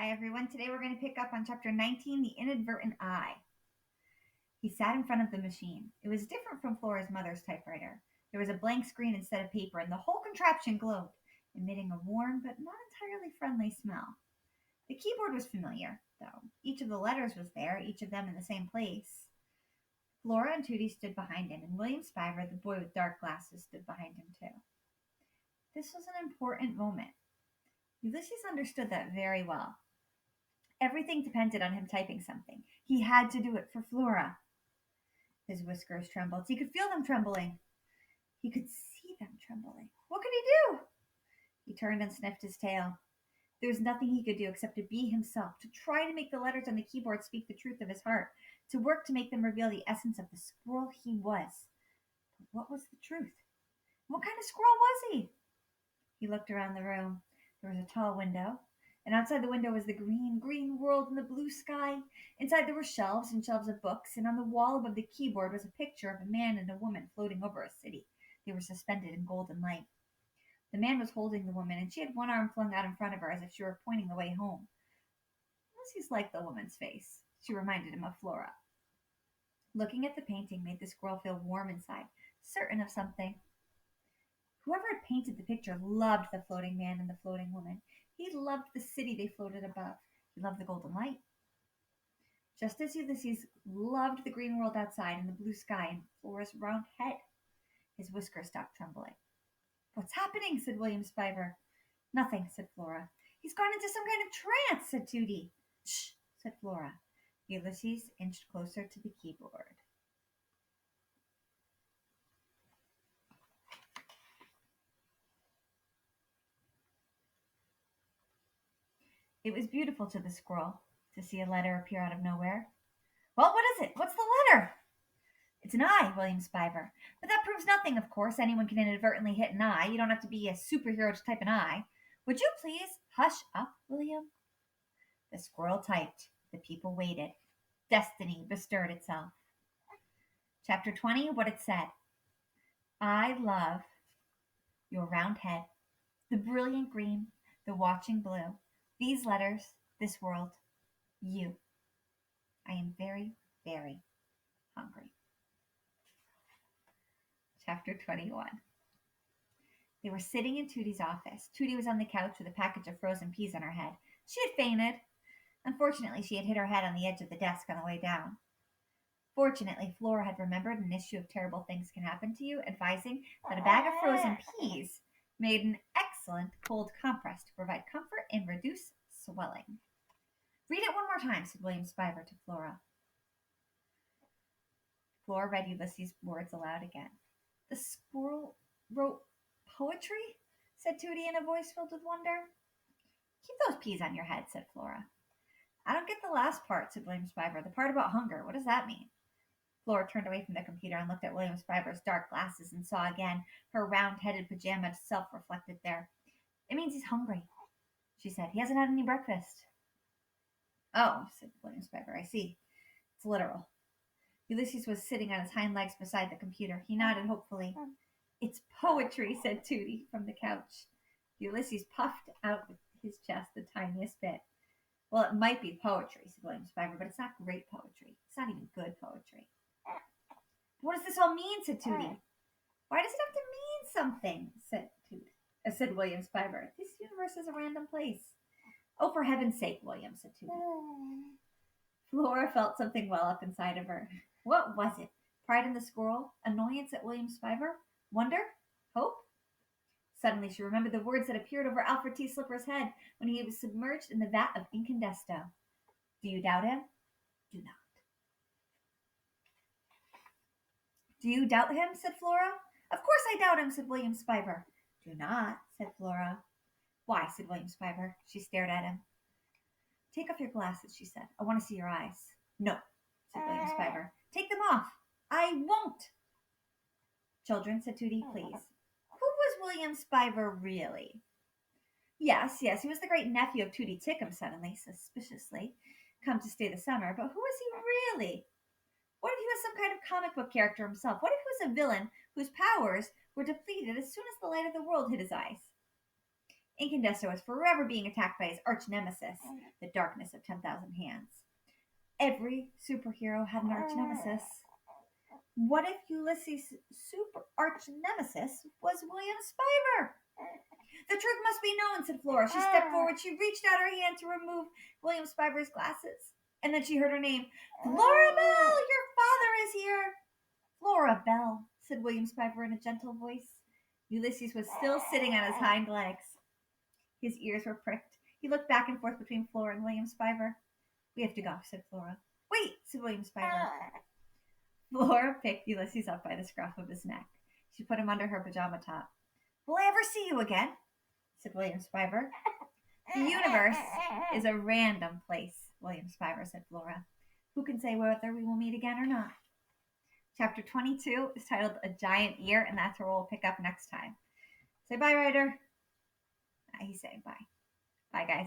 Hi everyone, today we're going to pick up on chapter 19, The Inadvertent Eye. He sat in front of the machine. It was different from Flora's mother's typewriter. There was a blank screen instead of paper, and the whole contraption glowed, emitting a warm but not entirely friendly smell. The keyboard was familiar, though. Each of the letters was there, each of them in the same place. Flora and Tootie stood behind him, and William Spiver, the boy with dark glasses, stood behind him too. This was an important moment. Ulysses understood that very well. Everything depended on him typing something. He had to do it for Flora. His whiskers trembled. He could feel them trembling. He could see them trembling. What could he do? He turned and sniffed his tail. There was nothing he could do except to be himself, to try to make the letters on the keyboard speak the truth of his heart, to work to make them reveal the essence of the squirrel he was. But what was the truth? What kind of squirrel was he? He looked around the room. There was a tall window, and outside the window was the green world and the blue sky. Inside there were shelves and shelves of books, and on the wall above the keyboard was a picture of a man and a woman floating over a city. They were suspended in golden light. The man was holding the woman, and she had one arm flung out in front of her as if she were pointing the way home. Ulysses liked the woman's face. She reminded him of Flora. Looking at the painting made the squirrel feel warm inside, certain of something. Whoever had painted the picture loved the floating man and the floating woman. He loved the city they floated above. He loved the golden light. Just as Ulysses loved the green world outside and the blue sky and Flora's round head, his whiskers stopped trembling. "What's happening?" said William Spiver. "Nothing," said Flora. "He's gone into some kind of trance," said Tootie. "Shh," said Flora. Ulysses inched closer to the keyboard. It was beautiful to the squirrel to see a letter appear out of nowhere. "Well, what is it? What's the letter?" "It's an eye, William Spiver. But that proves nothing, of course. Anyone can inadvertently hit an eye. You don't have to be a superhero to type an eye. Would you please hush up, William?" The squirrel typed. The people waited. Destiny bestirred itself. Chapter 20, what it said. "I love your round head, the brilliant green, the watching blue, these letters, this world, you. I am very, very hungry." Chapter 21. They were sitting in Tootie's office. Tootie was on the couch with a package of frozen peas on her head. She had fainted. Unfortunately, she had hit her head on the edge of the desk on the way down. Fortunately, Flora had remembered an issue of Terrible Things Can Happen to You, advising that a bag of frozen peas made an excellent cold compress to provide comfort and reduce swelling. "Read it one more time," said William Spiver to Flora. Flora read Ulysses' words aloud again. "The squirrel wrote poetry?" said Tootie in a voice filled with wonder. "Keep those peas on your head," said Flora. "I don't get the last part," said William Spiver. "The part about hunger. What does that mean?" Flora turned away from the computer and looked at William Spiver's dark glasses and saw again her round-headed pajamaed self reflected there. "It means he's hungry," she said. "He hasn't had any breakfast." "Oh," said William Spiver. "I see. It's literal." Ulysses was sitting on his hind legs beside the computer. He nodded hopefully. "It's poetry," said Tootie from the couch. Ulysses puffed out his chest the tiniest bit. "Well, it might be poetry," said William Spiver, "but it's not great poetry. It's not even good poetry." "What does this all mean?" said Tootie. "Why does it have to mean something?" said William Spiver. "This universe is a random place." "Oh, for heaven's sake, William," said Tootie. Flora felt something well up inside of her. What was it? Pride in the squirrel? Annoyance at William Spiver? Wonder? Hope? Suddenly she remembered the words that appeared over Alfred T. Slipper's head when he was submerged in the vat of incandesto. "Do you doubt him? Do not." "Do you doubt him?" said Flora. "Of course I doubt him," said William Spiver. "Do not," said Flora. "Why?" said William Spiver. She stared at him. "Take off your glasses," she said. "I want to see your eyes." "No," said William Spiver. "Take them off." "I won't." "Children," said Tootie, "please. Who was William Spiver really?" Yes, he was the great nephew of Tootie Tickum, suddenly, suspiciously, come to stay the summer. But who was he really? What if he was some kind of comic book character himself? What if he was a villain whose powers were depleted as soon as the light of the world hit his eyes? Incandescent was forever being attacked by his arch nemesis, the darkness of 10,000 hands. Every superhero had an arch nemesis. What if Ulysses' super arch nemesis was William Spiver? The truth must be known, said Flora. She stepped forward. She reached out her hand to remove William Spiver's glasses. And then she heard her name. Flora Bell, your father is here. Flora Bell, said William Spiver in a gentle voice. Ulysses was still sitting on his hind legs. His ears were pricked. He looked back and forth between Flora and William Spiver. We have to go, said Flora. Wait, said William Spiver. Flora picked Ulysses up by the scruff of his neck. She put him under her pajama top. Will I ever see you again? Said William Spiver. The universe is a random place, William Spiver, said Flora. Who can say whether we will meet again or not? Chapter 22 is titled A Giant Ear, and that's where we'll pick up next time. Say bye, writer. He's saying bye. Bye, guys.